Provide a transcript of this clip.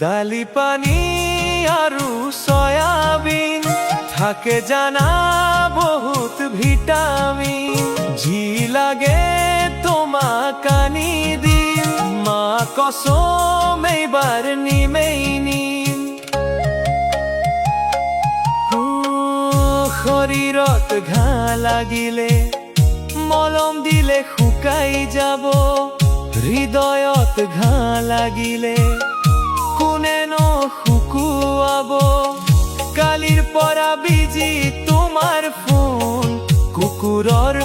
দালি পানী আৰু সয়াবিন থাকে জানা বহুত ভিটামিন জি লাগে তোমাক আনি দিম মা কসম এইবাৰ নিমেই নিম শৰীৰত ঘাঁ লাগিলে মলম দিলে শুকাই যাব হৃদয়ত ঘাঁ লাগিলে কোনেনো শুকুৱাব কালিৰ পৰা বিজি তোমাৰ ফোন কুকুৰৰ